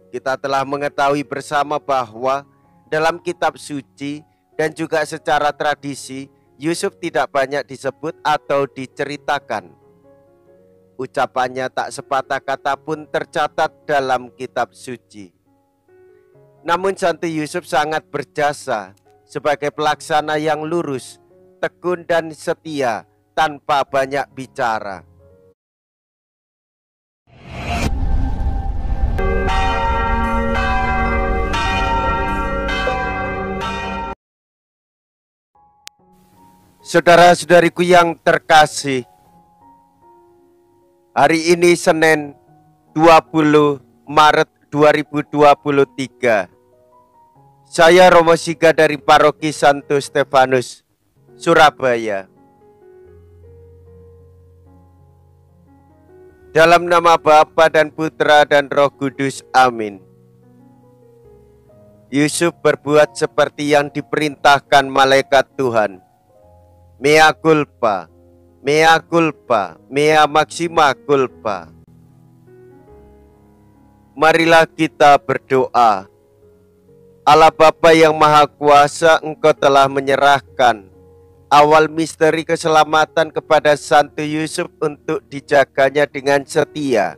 Kita telah mengetahui bersama bahwa dalam kitab suci dan juga secara tradisi, Yusuf tidak banyak disebut atau diceritakan. Ucapannya tak sepatah kata pun tercatat dalam kitab suci. Namun Santo Yusuf sangat berjasa sebagai pelaksana yang lurus, tekun dan setia tanpa banyak bicara. Saudara-saudariku yang terkasih, hari ini Senin 20 Maret 2023. Saya Romo Siga dari Paroki Santo Stefanus, Surabaya. Dalam nama Bapa dan Putra dan Roh Kudus, amin. Yusuf berbuat seperti yang diperintahkan malaikat Tuhan. Mea culpa, mea culpa, mea maxima culpa. Marilah kita berdoa. Allah Bapa yang Maha Kuasa, Engkau telah menyerahkan awal misteri keselamatan kepada Santo Yusuf untuk dijaganya dengan setia.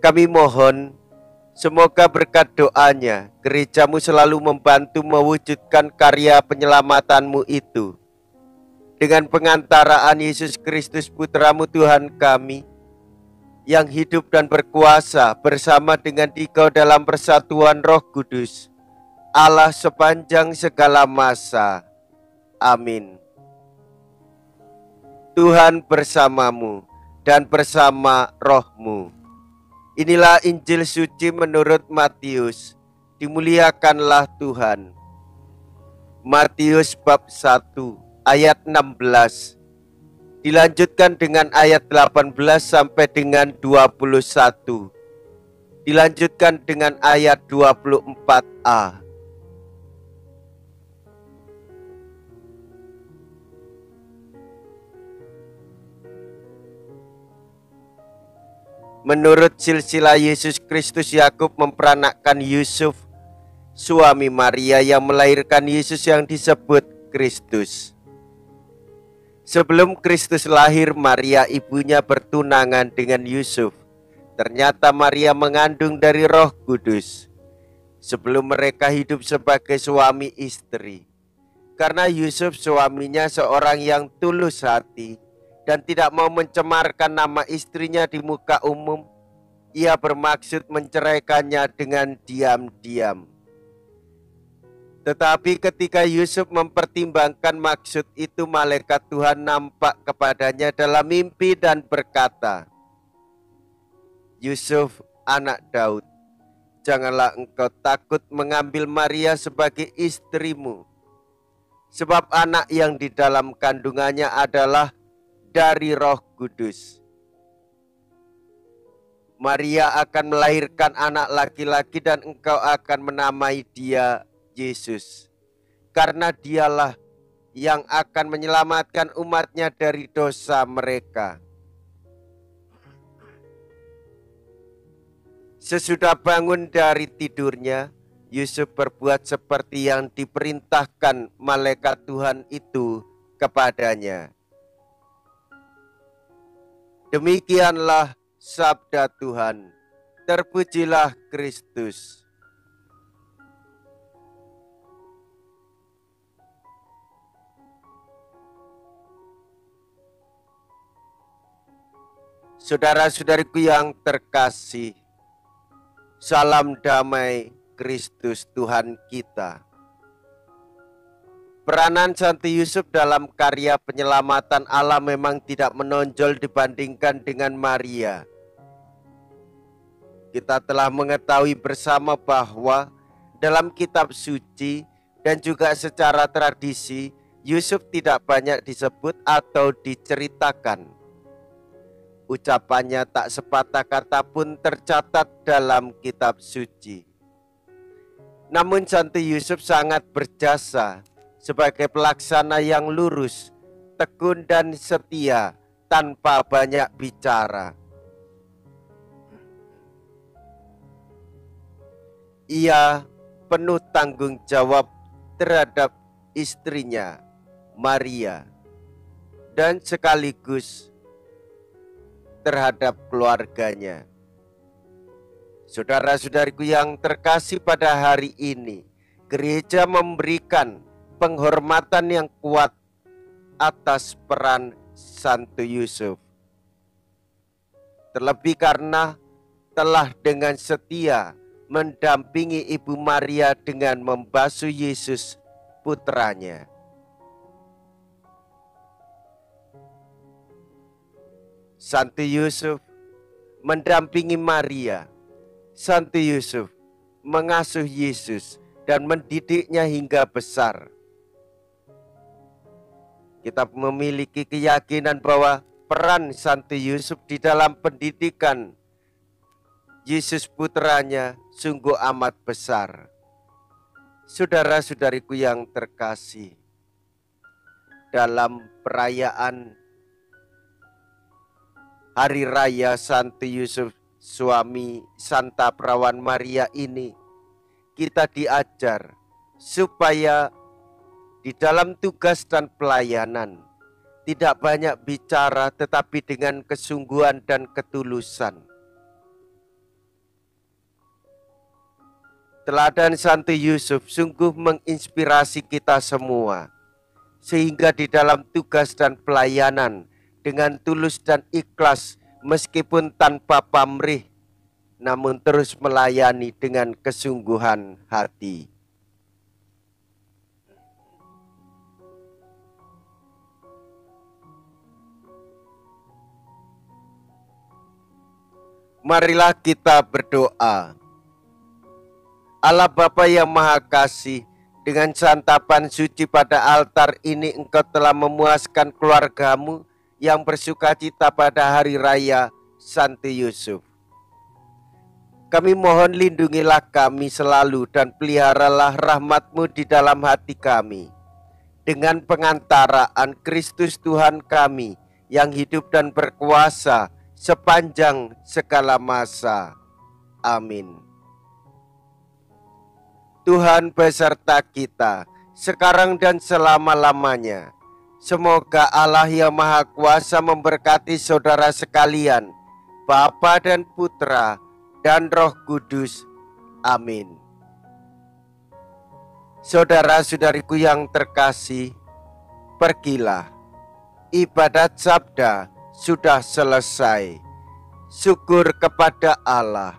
Kami mohon, semoga berkat doanya, gerejamu selalu membantu mewujudkan karya penyelamatanmu itu. Dengan pengantaraan Yesus Kristus Putramu Tuhan kami, yang hidup dan berkuasa bersama dengan Dikau dalam persatuan Roh Kudus, Allah sepanjang segala masa. Amin. Tuhan bersamamu dan bersama rohmu. Inilah Injil suci menurut Matius. Dimuliakanlah Tuhan. Matius bab 1 ayat 16. Dilanjutkan dengan ayat 18 sampai dengan 21. Dilanjutkan dengan ayat 24a. Menurut silsilah Yesus Kristus, Yakub memperanakkan Yusuf, suami Maria yang melahirkan Yesus yang disebut Kristus. Sebelum Kristus lahir, Maria ibunya bertunangan dengan Yusuf. Ternyata Maria mengandung dari Roh Kudus sebelum mereka hidup sebagai suami istri. Karena Yusuf suaminya seorang yang tulus hati dan tidak mau mencemarkan nama istrinya di muka umum, ia bermaksud menceraikannya dengan diam-diam. Tetapi ketika Yusuf mempertimbangkan maksud itu, malaikat Tuhan nampak kepadanya dalam mimpi dan berkata, "Yusuf, anak Daud, janganlah engkau takut mengambil Maria sebagai istrimu, sebab anak yang di dalam kandungannya adalah dari Roh Kudus. Maria akan melahirkan anak laki-laki dan engkau akan menamai dia Yesus, karena dialah yang akan menyelamatkan umatnya dari dosa mereka." Sesudah bangun dari tidurnya, Yusuf berbuat seperti yang diperintahkan malaikat Tuhan itu kepadanya. Demikianlah sabda Tuhan. Terpujilah Kristus. Saudara-saudariku yang terkasih, salam damai Kristus Tuhan kita. Peranan Santo Yusuf dalam karya penyelamatan Allah memang tidak menonjol dibandingkan dengan Maria. Kita telah mengetahui bersama bahwa dalam kitab suci dan juga secara tradisi, Yusuf tidak banyak disebut atau diceritakan. Ucapannya tak sepatah kata pun tercatat dalam kitab suci. Namun Santo Yusuf sangat berjasa sebagai pelaksana yang lurus, tekun dan setia tanpa banyak bicara. Ia penuh tanggung jawab terhadap istrinya, Maria, dan sekaligus terhadap keluarganya. Saudara-saudariku yang terkasih, pada hari ini gereja memberikan penghormatan yang kuat atas peran Santo Yusuf. Terlebih karena telah dengan setia mendampingi Ibu Maria dengan membasuh Yesus putranya. Santo Yusuf mendampingi Maria. Santo Yusuf mengasuh Yesus dan mendidiknya hingga besar. Kita memiliki keyakinan bahwa peran Santo Yusuf di dalam pendidikan Yesus putranya sungguh amat besar. Saudara-saudariku yang terkasih, dalam perayaan Hari Raya Santo Yusuf, suami Santa Perawan Maria ini, kita diajar supaya di dalam tugas dan pelayanan tidak banyak bicara, tetapi dengan kesungguhan dan ketulusan. Teladan Santo Yusuf sungguh menginspirasi kita semua, sehingga di dalam tugas dan pelayanan dengan tulus dan ikhlas, meskipun tanpa pamrih, namun terus melayani dengan kesungguhan hati. Marilah kita berdoa. Allah Bapa yang Maha Kasih, dengan santapan suci pada altar ini Engkau telah memuaskan keluargamu yang bersukacita pada hari raya Santo Yusuf. Kami mohon lindungilah kami selalu dan peliharalah rahmat-Mu di dalam hati kami. Dengan pengantaraan Kristus Tuhan kami yang hidup dan berkuasa sepanjang segala masa. Amin. Tuhan beserta kita, sekarang dan selama-lamanya. Semoga Allah yang Maha Kuasa memberkati saudara sekalian, Bapa dan Putra dan Roh Kudus. Amin. Saudara-saudariku yang terkasih, pergilah. Ibadat sabda sudah selesai. Syukur kepada Allah.